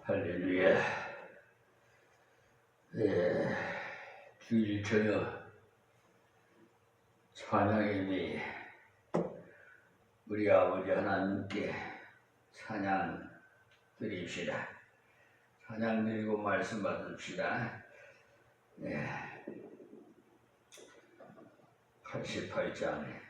할렐루야. 주일 저녁 찬양이니 우리 아버지 하나님께 찬양 드립시다. 찬양 드리고 말씀 받읍시다. 88장에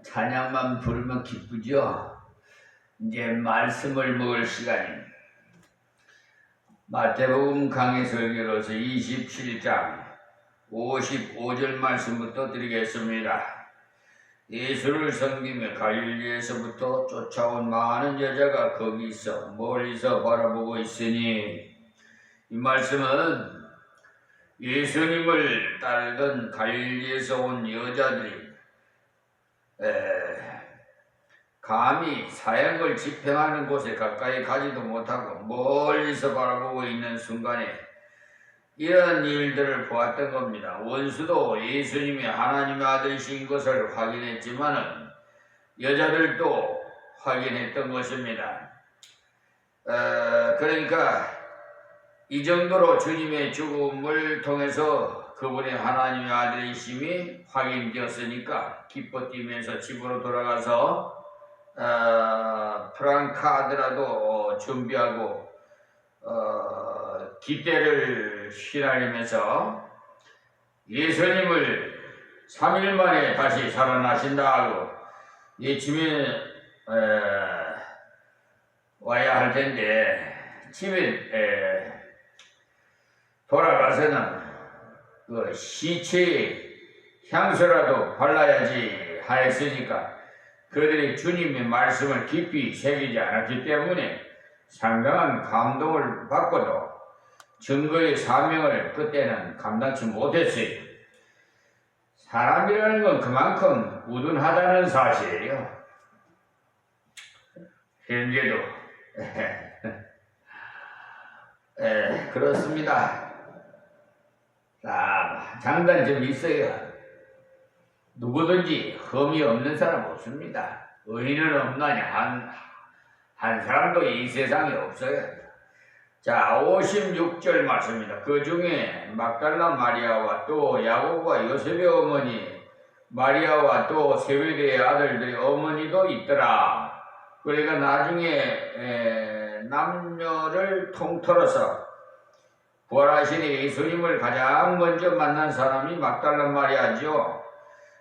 찬양만 부르면 기쁘죠? 이제 말씀을 먹을 시간입니다. 마태복음 강해 설교로서 27장 55절 말씀부터 드리겠습니다. 예수를 섬기며 갈릴리에서부터 쫓아온 많은 여자가 거기 있어 멀리서 바라보고 있으니, 이 말씀은 예수님을 따르던 갈릴리에서 온 여자들이 감히 사형을 집행하는 곳에 가까이 가지도 못하고 멀리서 바라보고 있는 순간에 이런 일들을 보았던 겁니다. 원수도 예수님이 하나님의 아들이신 것을 확인했지만은 여자들도 확인했던 것입니다. 그러니까 이 정도로 주님의 죽음을 통해서 그분이 하나님의 아들이심이 확인되었으니까 기뻐 뛰면서 집으로 돌아가서 프랑카드라도 준비하고 기대를 시라리면서 예수님을 3일 만에 다시 살아나신다 하고 예침에 와야 할 텐데 집에 돌아가서는 그 시체에 향수라도 발라야지 하였으니까 그들이 주님의 말씀을 깊이 새기지 않았기 때문에 상당한 감동을 받고도 증거의 사명을 그때는 감당치 못했어요. 사람이라는 건 그만큼 우둔하다는 사실이에요. 현재도 그렇습니다. 장단점이 있어요. 누구든지 흠이 없는 사람 없습니다. 의인은 없나냐? 한 사람도 이 세상에 없어요. 자, 56절 말씀입니다. 그 중에 막달라 마리아와 또 야고보와 요셉의 어머니 마리아와 또 세베대의 아들들의 어머니도 있더라. 그러니까 나중에 남녀를 통틀어서 부활하신 예수님을 가장 먼저 만난 사람이 막달라 마리아죠.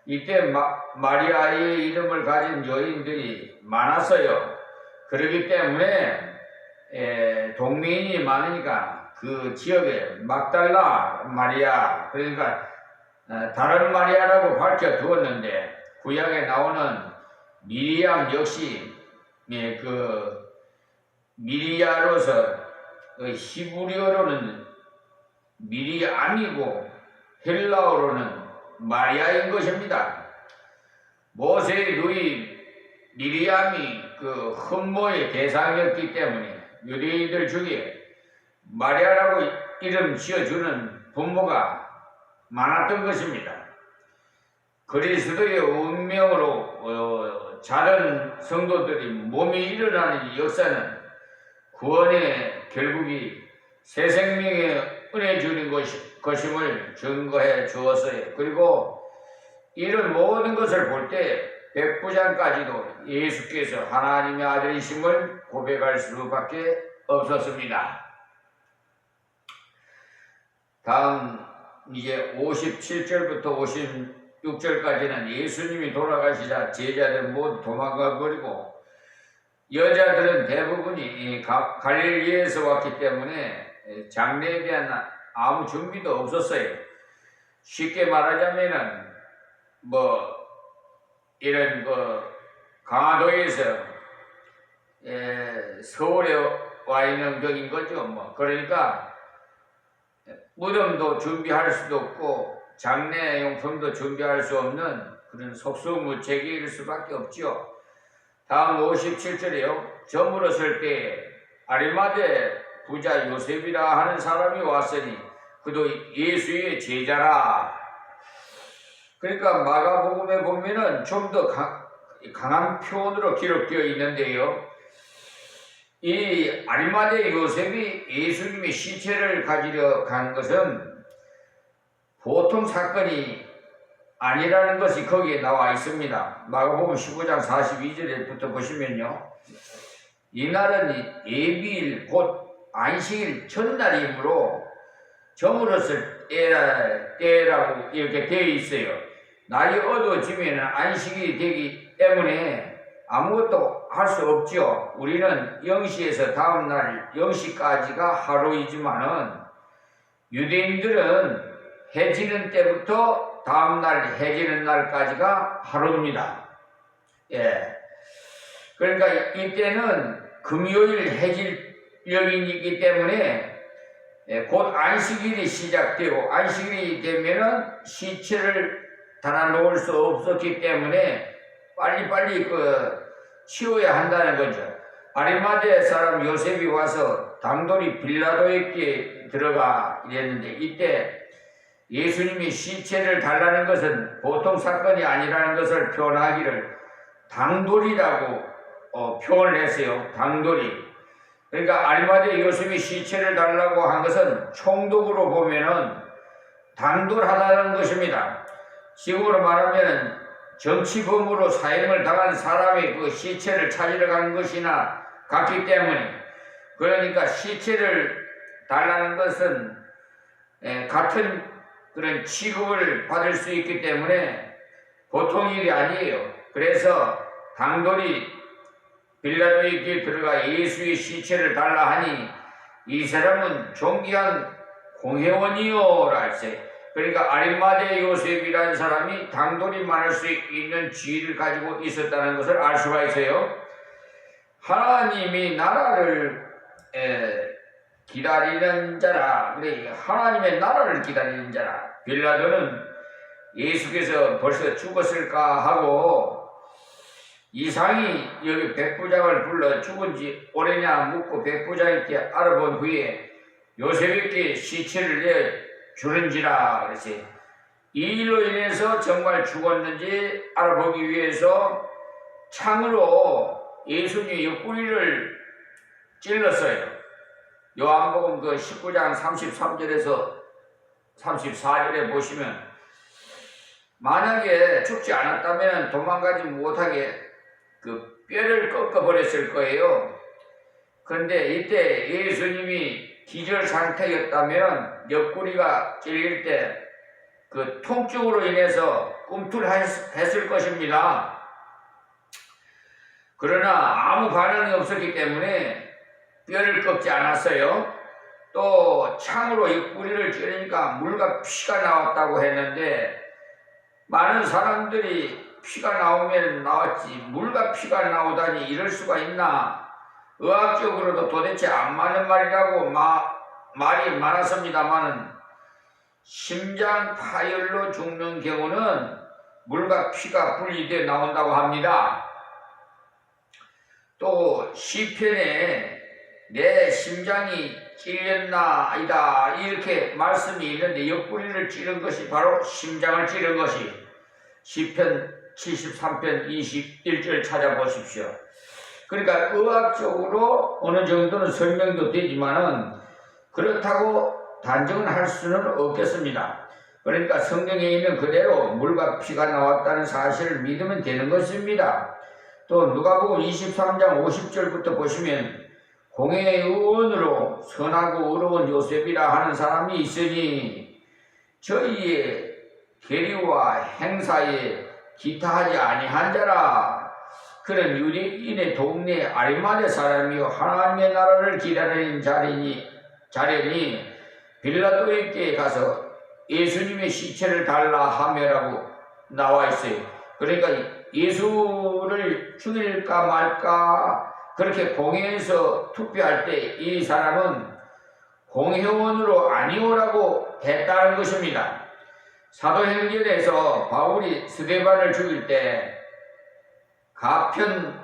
이때 마리아의 이름을 가진 여인들이 많았어요. 그렇기 때문에 동명인이 많으니까 그 지역에 막달라 마리아, 그러니까 다른 마리아라고 밝혀두었는데 구약에 나오는 미리암 역시 그 미리아로서 히브리어로는 미리암이고 헬라어로는 마리아인 것입니다. 모세의 누이 미리암이 그 흠모의 대상이었기 때문에 유대인들 중에 마리아라고 이름 지어주는 부모가 많았던 것입니다. 그리스도의 운명으로 자른 성도들이 몸이 일어나는 역사는 구원의 결국이 새 생명의 은혜 주는 것임을 증거해 주었어요. 그리고 이런 모든 것을 볼 때 백부장까지도 예수께서 하나님의 아들이심을 고백할 수밖에 없었습니다. 다음 이제 57절부터 56절까지는 예수님이 돌아가시자 제자들은 모두 도망가 버리고 여자들은 대부분이 갈릴리에서 왔기 때문에 장례에 대한 아무 준비도 없었어요. 쉽게 말하자면은 이런 강화도에서 서울에 와 있는 격인 거죠. 그러니까 무덤도 준비할 수도 없고 장례 용품도 준비할 수 없는 그런 속수무책일 수밖에 없죠. 다음 57절이요. 저물었을 때 아리마대 부자 요셉이라 하는 사람이 왔으니 그도 예수의 제자라. 그러니까 마가복음에 보면은 좀 더 강한 표현으로 기록되어 있는데요. 이 아리마대 요셉이 예수님의 시체를 가지러 간 것은 보통 사건이 아니라는 것이 거기에 나와 있습니다. 마가복음 15장 42절부터 보시면요. 이날은 예비일 곧 안식일 전날이므로 저물었을 때라고 이렇게 되어 있어요. 날이 어두워지면 안식일이 되기 때문에 아무것도 할 수 없죠. 우리는 0시에서 다음날 0시까지가 하루이지만은 유대인들은 해 지는 때부터 다음날 해 지는 날까지가 하루입니다. 그러니까 이때는 금요일 해질녘이기 때문에 곧 안식일이 시작되고 안식일이 되면은 시체를 달아놓을 수 없었기 때문에 빨리빨리 치워야 한다는 거죠. 아리마대 사람 요셉이 와서 당돌이 빌라도에게 들어가 이랬는데 이때 예수님이 시체를 달라는 것은 보통 사건이 아니라는 것을 표현하기를 당돌이라고 표현을 했어요. 당돌이. 그러니까 아리마대 요셉이 시체를 달라고 한 것은 총독으로 보면은 당돌하다는 것입니다. 지금으로 말하면 정치범으로 사형을 당한 사람의 그 시체를 찾으러 간 것이나 같기 때문에 그러니까 시체를 달라는 것은 같은 그런 취급을 받을 수 있기 때문에 보통 일이 아니에요. 그래서 당돌이 빌라도에게 들어가 예수의 시체를 달라 하니 이 사람은 존귀한 공회원이요라 했어요. 그러니까 아리마대 요셉이라는 사람이 당돌이 많을 수 있는 지위를 가지고 있었다는 것을 알 수가 있어요. 하나님이 나라를 기다리는 자라. 하나님의 나라를 기다리는 자라. 빌라도는 예수께서 벌써 죽었을까 하고 이상이 여기 백부장을 불러 죽은지 오래냐 묻고 백부장에게 알아본 후에 요셉에게 시체를 내주는지라 그랬어요. 이 일로 인해서 정말 죽었는지 알아보기 위해서 창으로 예수님의 옆구리를 찔렀어요. 요한복음 그 19장 33절에서 34절에 보시면 만약에 죽지 않았다면 도망가지 못하게 그 뼈를 꺾어버렸을 거예요. 그런데 이때 예수님이 기절 상태였다면 옆구리가 찔릴 때 그 통증으로 인해서 꿈틀했을 것입니다. 그러나 아무 반응이 없었기 때문에 뼈를 꺾지 않았어요. 또 창으로 옆구리를 찌르니까 물과 피가 나왔다고 했는데 많은 사람들이 피가 나오면 나왔지 물과 피가 나오다니 이럴 수가 있나? 의학적으로도 도대체 안 맞는 말이라고 말이 많았습니다만은 심장 파열로 죽는 경우는 물과 피가 분리되어 나온다고 합니다. 또 시편에 내 심장이 찔렸나 아니다 이렇게 말씀이 있는데 옆구리를 찌른 것이 바로 심장을 찌른 것이 시편 73편 21절 찾아보십시오. 그러니까 의학적으로 어느 정도는 설명도 되지만은 그렇다고 단정은 할 수는 없겠습니다. 그러니까 성경에 있는 그대로 물과 피가 나왔다는 사실을 믿으면 되는 것입니다. 또 누가복음 23장 50절부터 보시면 공회의 의원으로 선하고 의로운 요셉이라 하는 사람이 있으니 저희의 계리와 행사에 기타하지 아니한 자라. 그는 유대인의 동네 아리마대 사람이요 하나님의 나라를 기다리는 자려니 빌라도에게 가서 예수님의 시체를 달라 하며라고 나와 있어요. 그러니까 예수를 죽일까 말까 그렇게 공회에서 투표할 때 이 사람은 공회원으로 아니오라고 했다는 것입니다. 사도행전에서 바울이 스데반을 죽일 때 가편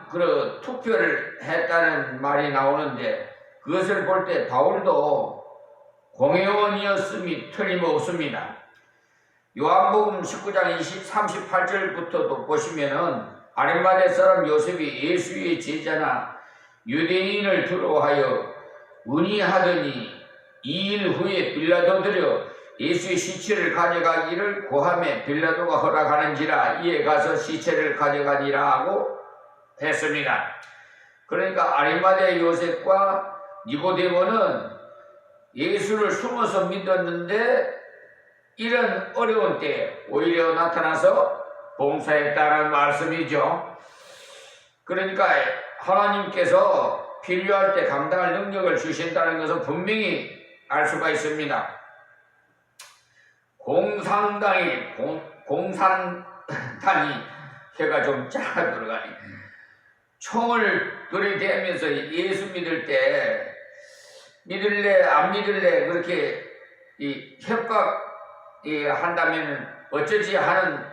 투표를 했다는 말이 나오는데 그것을 볼 때 바울도 공회원이었음이 틀림없습니다. 요한복음 19장 38절부터도 보시면은 아리마대 사람 요셉이 예수의 제자나 유대인을 두려워하여 문의하더니 2일 후에 빌라도들여 예수의 시체를 가져가기를 고하매 빌라도가 허락하는지라 이에 가서 시체를 가져가니라 하고 했습니다. 그러니까 아리마대 요셉과 니고데모는 예수를 숨어서 믿었는데 이런 어려운 때에 오히려 나타나서 봉사했다는 말씀이죠. 그러니까 하나님께서 필요할 때 감당할 능력을 주신다는 것은 분명히 알 수가 있습니다. 공산당이 해가 좀 작아 들어가니 총을 들이대면서 예수 믿을 때 믿을래 안 믿을래 그렇게 협박 한다면 어쩌지 하는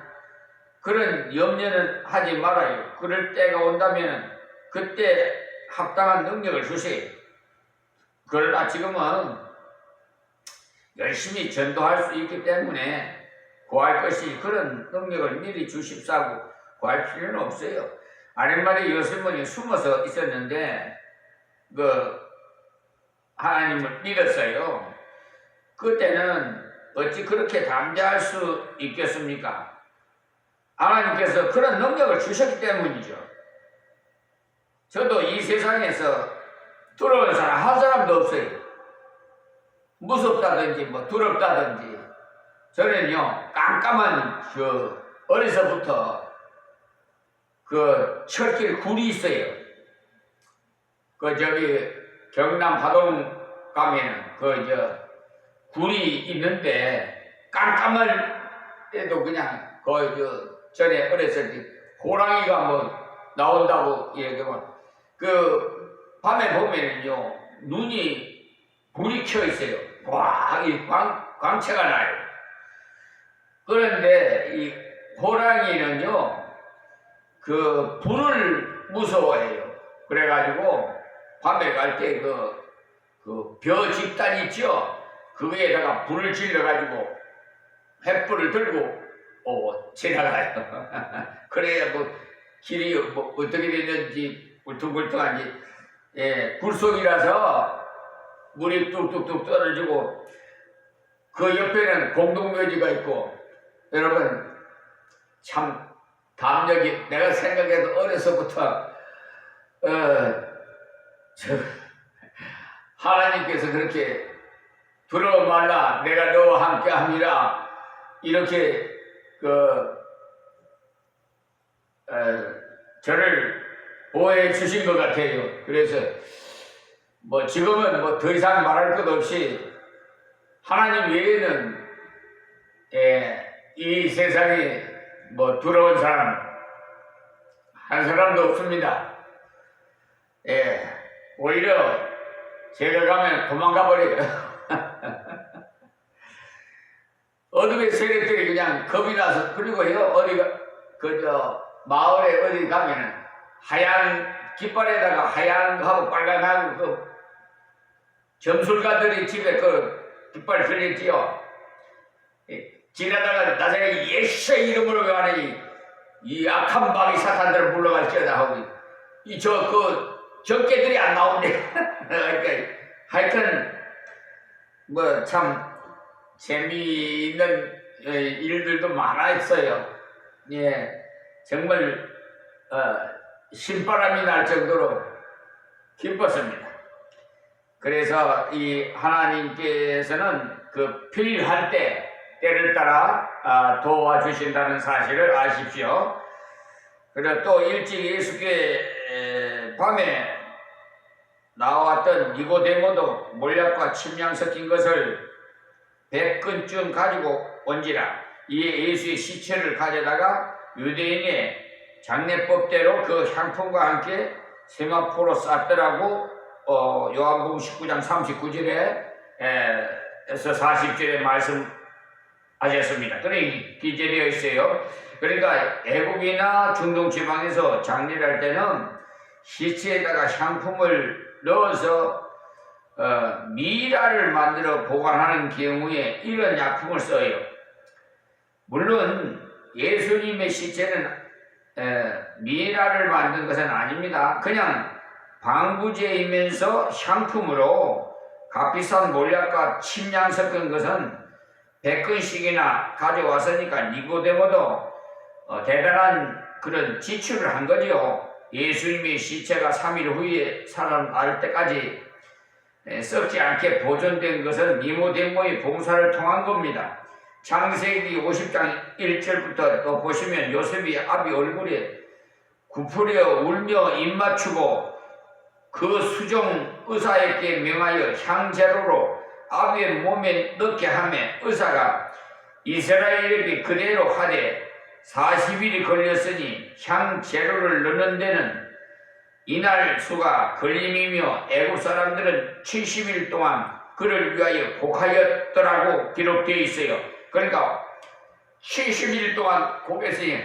그런 염려는 하지 말아요. 그럴 때가 온다면 그때 합당한 능력을 주세요. 그러나 지금은 열심히 전도할 수 있기 때문에 구할 것이 그런 능력을 미리 주십사고 구할 필요는 없어요. 아랫말에 요셉은 숨어서 있었는데 하나님을 믿었어요. 그때는 어찌 그렇게 담대할 수 있겠습니까? 하나님께서 그런 능력을 주셨기 때문이죠. 저도 이 세상에서 두려운 사람 한 사람도 없어요. 무섭다든지 두렵다든지. 저는요 깜깜한 어려서부터 철길 굴이 있어요. 경남 하동 가면은 굴이 있는데 깜깜할 때도 그냥 전에 어렸을 때 호랑이가 나온다고 얘기하면 밤에 보면은요 불이 켜 있어요. 와, 이 광채가 나요. 그런데 이 호랑이는요 불을 무서워해요. 그래가지고 밤에 갈 때 벼 집단 있죠? 거기에다가 불을 질러가지고 횃불을 들고 지나가요. 그래야 길이 어떻게 됐는지 울퉁불퉁한지 굴속이라서 물이 뚝뚝뚝 떨어지고 그 옆에는 공동묘지가 있고 여러분 참 담력이 내가 생각해도 어려서부터 하나님께서 그렇게 두려워 말라 내가 너와 함께 함이라 이렇게 저를 보호해 주신 것 같아요. 그래서 뭐 지금은 뭐 더 이상 말할 것 없이 하나님 외에는 이 세상에 뭐 두려운 사람 한 사람도 없습니다. 오히려 제가 가면 도망가 버려요. 어둠의 세력들이 그냥 겁이 나서 그리고요 어디가 마을에 어디 가면은 하얀 깃발에다가 하얀 거하고 빨간하고 그 점술가들이 집에 그 깃발 걸렸지요. 지나다가 나중에 예수 이름으로 가니 이 악한 마귀 사탄들을 물러갈지어다 하고 적개들이 안 나오는데 그러니까 하여튼 뭐 참 재미있는 일들도 많았어요. 정말 신바람이 날 정도로 기뻤습니다. 그래서 이 하나님께서는 그 필요할 때 때를 따라 도와주신다는 사실을 아십시오. 그리고 또 일찍 예수께 밤에 나왔던 니고데모도 몰약과 침향 섞인 것을 100근쯤 가지고 온지라 이에 예수의 시체를 가져다가 유대인의 장례법대로 그 향품과 함께 세마포로 쌌더라고 요한복음 19장 39절에서 40절에 말씀하셨습니다. 그래 기재되어 있어요. 그러니까 애국이나 중동 지방에서 장례를 할 때는 시체에다가 향품을 넣어서 미라를 만들어 보관하는 경우에 이런 약품을 써요. 물론 예수님의 시체는 미라를 만든 것은 아닙니다. 그냥 방부제이면서 향품으로 값비싼 몰약과 침향 섞은 것은 100근씩이나 가져왔으니까 니고데모도 대단한 그런 지출을 한 거지요. 예수님의 시체가 3일 후에 살아날 때까지 썩지 않게 보존된 것은 니고데모의 봉사를 통한 겁니다. 창세기 50장 1절부터 또 보시면 요셉이 아비 얼굴에 굽으려 울며 입맞추고 그 수종 의사에게 명하여 향재료로 아비의 몸에 넣게 하며 의사가 이스라엘에게 그대로 하되 40일이 걸렸으니 향재료를 넣는 데는 이날 수가 걸림이며 애국 사람들은 70일 동안 그를 위하여 곡하였더라고 기록되어 있어요. 그러니까 70일 동안 곡했으니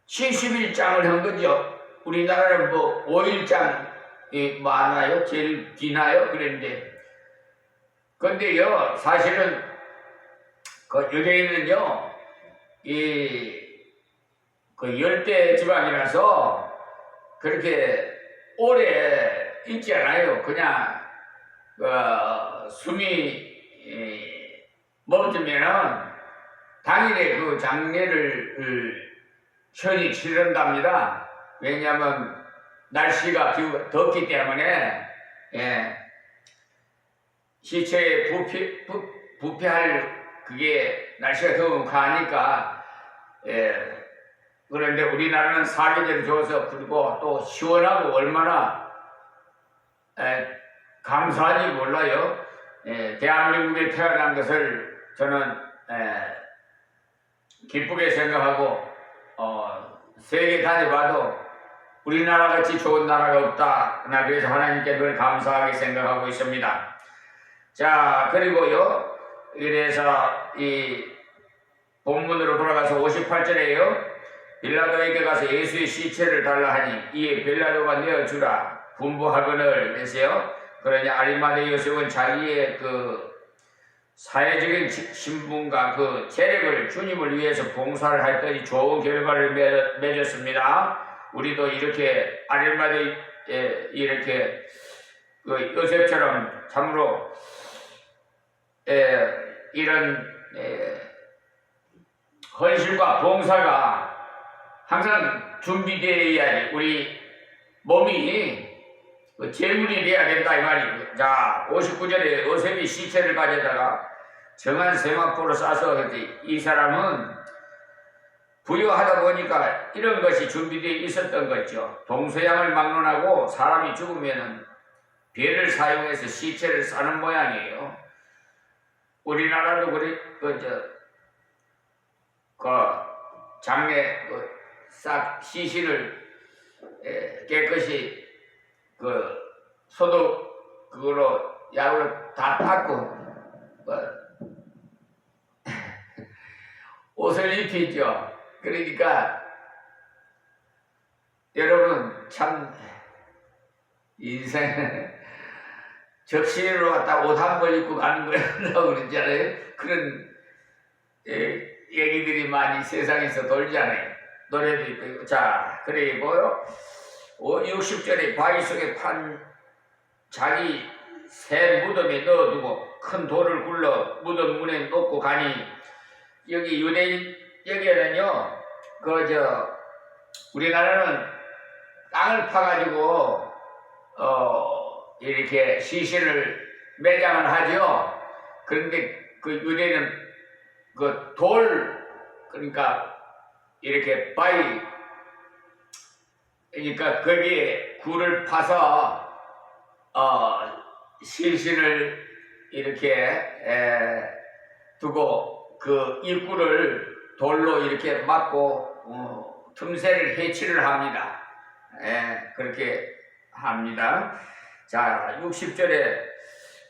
70일장을 한 거죠. 우리나라는 뭐 5일장이 많아요? 제일 기나요? 그랬는데 근데요 사실은 그 유대인은요 그 열대 지방이라서 그렇게 오래 있지 않아요. 그냥 숨이 멈추면은 당일에 그 장례를 현이 치른답니다. 왜냐하면 날씨가 덥기 때문에 시체에 부패할 그게 날씨가 더우면 가니까 그런데 우리나라는 사계절이 좋아서 그리고 또 시원하고 얼마나 감사한지 몰라요. 대한민국에 태어난 것을 저는 기쁘게 생각하고 세계 다녀봐도 우리나라 같이 좋은 나라가 없다. 그래서 하나님께 늘 감사하게 생각하고 있습니다. 자 그리고요 이래서 이 본문으로 돌아가서 58절에요 빌라도에게 가서 예수의 시체를 달라 하니 이에 빌라도가 내어주라 분부하거늘 그랬어요. 그러니 아리마대 요셉은 자기의 그 사회적인 신분과 그 재력을 주님을 위해서 봉사를 했더니 좋은 결과를 맺었습니다. 우리도 이렇게 아리마대 이렇게 그 요셉처럼 참으로 이런 헌신과 봉사가 항상 준비되어야 우리 몸이 재물이 돼야 된다 이 말이에요. 자, 59절에 요셉이 시체를 가져다가 정한 세마포로 싸서 이 사람은 부유하다 보니까 이런 것이 준비되어 있었던 거죠. 동서양을 막론하고 사람이 죽으면은 배를 사용해서 시체를 싸는 모양이에요. 우리나라도 장례 싹 시신을 깨끗이 소독 그거로 약으로 다 닦고 옷을 입히죠. 그러니까 여러분 참 인생 적시로 갔다 옷 한 벌 입고 가는 거라고 그러잖아요. 그런 얘기들이 많이 세상에서 돌잖아요. 노래도 있고. 자, 그리고요 60절에 바위 속에 판 자기 새 무덤에 넣어두고 큰 돌을 굴러 무덤 문에 놓고 가니, 여기 유대인 여기에는요 우리나라는 땅을 파가지고 이렇게 시신을 매장을 하죠. 그런데 그 유대인은 그 그러니까 이렇게 바위, 그러니까 거기에 굴을 파서 시신을 이렇게 두고 그 입구를 돌로 이렇게 막고 틈새를 해치를 합니다. 그렇게 합니다. 자, 60절에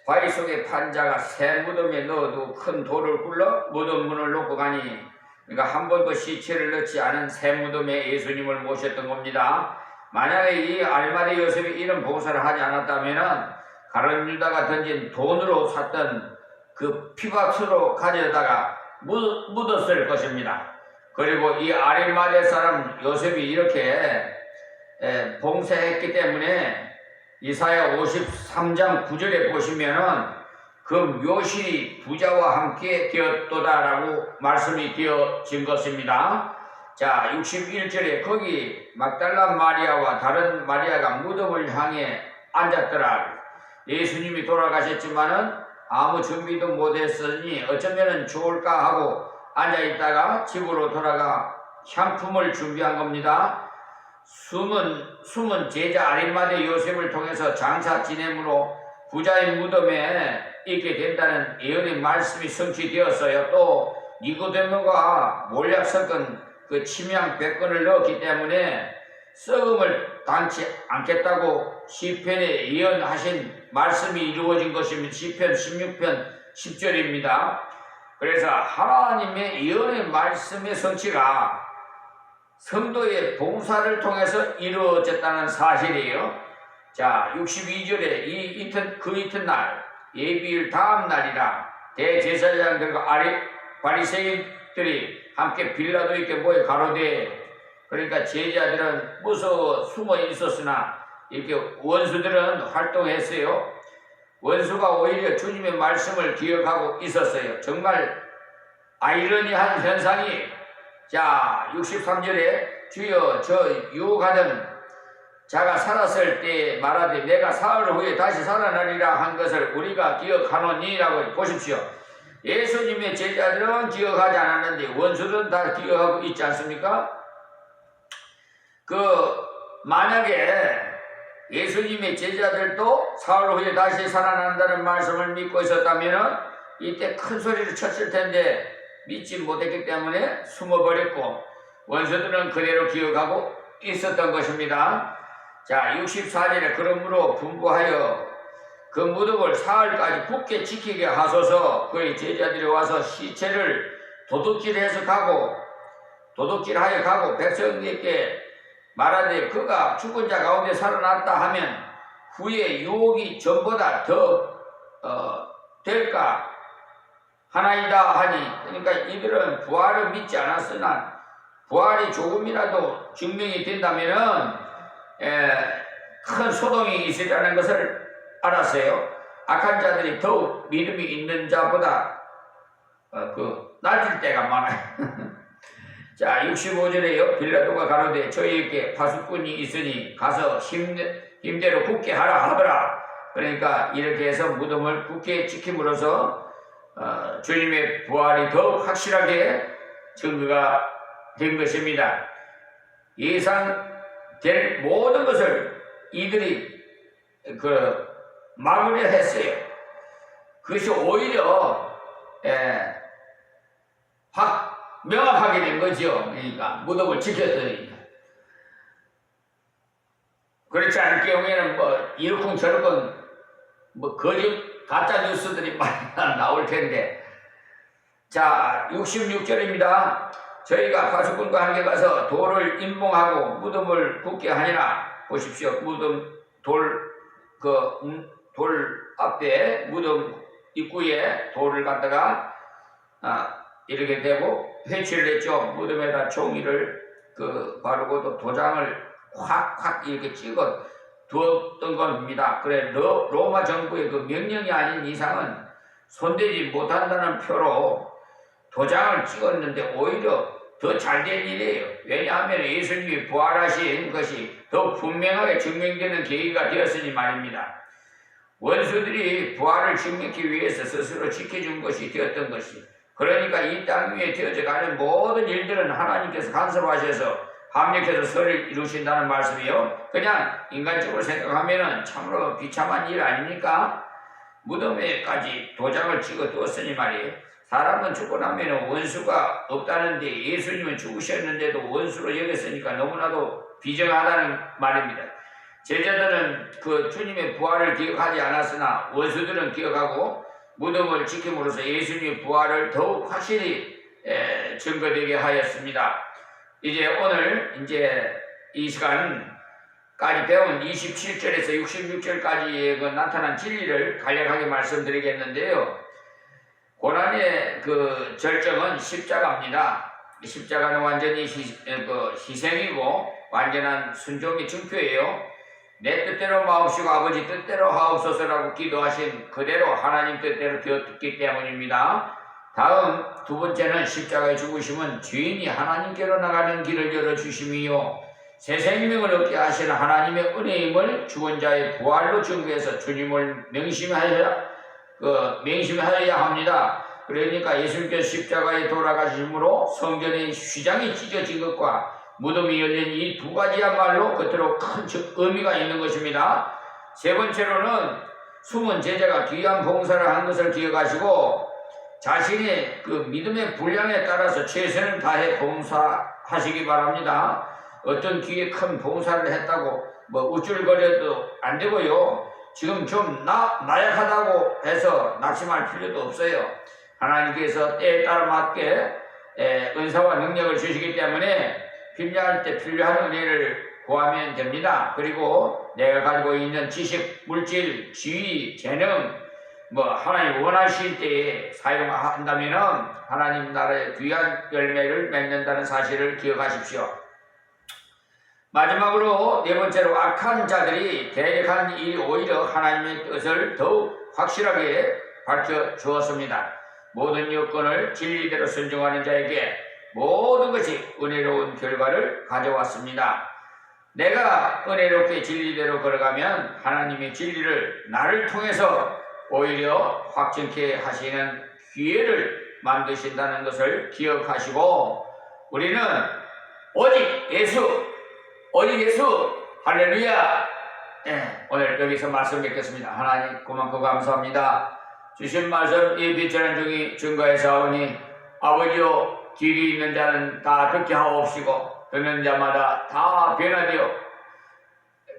바위 속에 판 자가 새 무덤에 넣어도 큰 돌을 굴러 무덤 문을 놓고 가니, 그러니까 한 번도 시체를 넣지 않은 새 무덤에 예수님을 모셨던 겁니다. 만약에 이 아리마대 요셉이 이런 봉사를 하지 않았다면 가룟 유다가 던진 돈으로 샀던 그 피박스로 가져다가 묻었을 것입니다. 그리고 이 아리마대 사람 요셉이 이렇게 봉사했기 때문에 이사야 53장 9절에 보시면은 그 묘실이 부자와 함께 되었도다라고 말씀이 되어진 것입니다. 자, 61절에 거기 막달라 마리아와 다른 마리아가 무덤을 향해 앉았더라. 예수님이 돌아가셨지만은 아무 준비도 못했으니 어쩌면 좋을까 하고 앉아있다가 집으로 돌아가 향품을 준비한 겁니다. 숨은 제자 아리마대 요셉을 통해서 장사 지냄으로 부자의 무덤에 있게 된다는 예언의 말씀이 성취되었어요. 또 니고데모가 몰약 섞은 그 침향 100건을 넣었기 때문에 썩음을 당치 않겠다고 시편에 예언하신 말씀이 이루어진 것입니다. 시편 16편 10절입니다. 그래서 하나님의 예언의 말씀의 성취가 성도의 봉사를 통해서 이루어졌다는 사실이에요. 자, 62절에 그 이튿날 예비일 다음 날이라 대제사장들과 바리새인들이 함께 빌라도에게 모여 가로되, 그러니까 제자들은 무서워 숨어 있었으나 이렇게 원수들은 활동했어요. 원수가 오히려 주님의 말씀을 기억하고 있었어요. 정말 아이러니한 현상이. 자, 63절에 주여 저 유혹하던 자가 살았을 때 말하되 내가 사흘 후에 다시 살아나리라 한 것을 우리가 기억하노니라고 보십시오. 예수님의 제자들은 기억하지 않았는데 원수들은 다 기억하고 있지 않습니까? 만약에 예수님의 제자들도 사흘 후에 다시 살아난다는 말씀을 믿고 있었다면 이때 큰 소리를 쳤을 텐데 믿지 못했기 때문에 숨어버렸고 원수들은 그대로 기억하고 있었던 것입니다. 자, 64절에 그러므로 분부하여 그 무덤을 사흘까지 굳게 지키게 하소서. 그의 제자들이 와서 시체를 도둑질하여 가고 백성에게 말하되 그가 죽은 자 가운데 살아났다 하면 후에 유혹이 전보다 더 될까 하나이다 하니, 그러니까 이들은 부활을 믿지 않았으나 부활이 조금이라도 증명이 된다면은 큰 소동이 있으리라는 것을 알았어요. 악한 자들이 더욱 믿음이 있는 자보다 낮을 때가 많아요. 자, 65절에요. 빌라도가 가로되 저희에게 파수꾼이 있으니 가서 힘대로 굳게 하라 하더라. 그러니까 이렇게 해서 무덤을 굳게 지킴으로써 주님의 부활이 더욱 확실하게 증거가 된 것입니다. 예상될 모든 것을 이들이 막으려 했어요. 그것이 오히려 명확하게 된 거죠. 그러니까 무덤을 지켰더니. 그렇지 않을 경우에는 이러쿵저러쿵 거짓 가짜 뉴스들이 많이 나올 텐데. 자, 66절입니다. 저희가 파수꾼과 함께 가서 돌을 임봉하고 무덤을 굳게 하니라. 보십시오. 무덤 돌 앞에 무덤 입구에 돌을 갖다가 이렇게 대고 회치를 했죠. 무덤에다 종이를 바르고 또 도장을 확 이렇게 찍어 두었던 겁니다. 그래 로마 정부의 그 명령이 아닌 이상은 손대지 못한다는 표로 도장을 찍었는데 오히려 더 잘된 일이에요. 왜냐하면 예수님이 부활하신 것이 더 분명하게 증명되는 계기가 되었으니 말입니다. 원수들이 부활을 증명하기 위해서 스스로 지켜준 것이 되었던 것이, 그러니까 이 땅 위에 되어져가는 모든 일들은 하나님께서 간섭하셔서 합력해서 설을 이루신다는 말씀이요. 그냥 인간적으로 생각하면은 참으로 비참한 일 아닙니까? 무덤에까지 도장을 찍어 두었으니 말이에요. 사람은 죽고 나면 원수가 없다는데 예수님은 죽으셨는데도 원수로 여겼으니까 너무나도 비정하다는 말입니다. 제자들은 주님의 부활을 기억하지 않았으나 원수들은 기억하고 무덤을 지킴으로써 예수님의 부활을 더욱 확실히 증거되게 하였습니다. 이제 오늘 이 시간까지 배운 27절에서 66절까지의 나타난 진리를 간략하게 말씀드리겠는데요. 고난의 절정은 십자가입니다. 십자가는 완전히 희생이고 완전한 순종의 증표예요. 내 뜻대로 마옵시고 아버지 뜻대로 하옵소서라고 기도하신 그대로 하나님 뜻대로 되었기 때문입니다. 다음 두 번째는 십자가의 죽으심은 죄인이 하나님께로 나가는 길을 열어주심이요 새 생명을 얻게 하시는 하나님의 은혜임을 죽은 자의 부활로 증거해서 주님을 맹심하여야 합니다. 그러니까 예수님께서 십자가에 돌아가심으로 성전의 휘장이 찢어진 것과 무덤이 열린 이 두 가지야말로 겉으로 큰 의미가 있는 것입니다. 세 번째로는 숨은 제자가 귀한 봉사를 한 것을 기억하시고 자신의 믿음의 분량에 따라서 최선을 다해 봉사하시기 바랍니다. 어떤 귀에 큰 봉사를 했다고 우쭐거려도 안 되고요. 지금 좀 나약하다고 해서 낙심할 필요도 없어요. 하나님께서 때에 따라 맞게 은사와 능력을 주시기 때문에 필요할 때 필요한 은혜를 구하면 됩니다. 그리고 내가 가지고 있는 지식, 물질, 지위, 재능 하나님 원하실 때에 사용한다면 하나님 나라의 귀한 열매를 맺는다는 사실을 기억하십시오. 마지막으로 네 번째로 악한 자들이 대적한 일이 오히려 하나님의 뜻을 더욱 확실하게 밝혀주었습니다. 모든 여건을 진리대로 순종하는 자에게 모든 것이 은혜로운 결과를 가져왔습니다. 내가 은혜롭게 진리대로 걸어가면 하나님의 진리를 나를 통해서 오히려 확증케 하시는 기회를 만드신다는 것을 기억하시고 우리는 오직 예수 할렐루야. 오늘 여기서 말씀 뵙겠습니다. 하나님 고맙고 감사합니다. 주신 말씀 이 빛자는 중이 증거해사오니 아버지여 길이 있는 자는 다 듣게 하옵시고 듣는 자마다 다 변화되어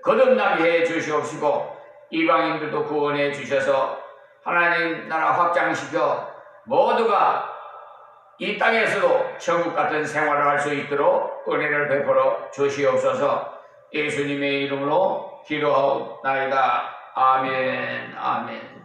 거듭나게 해 주시옵시고 이방인들도 구원해 주셔서 하나님 나라 확장시켜 모두가 이 땅에서도 천국 같은 생활을 할 수 있도록 은혜를 베풀어 주시옵소서. 예수님의 이름으로 기도하옵나이다. 아멘.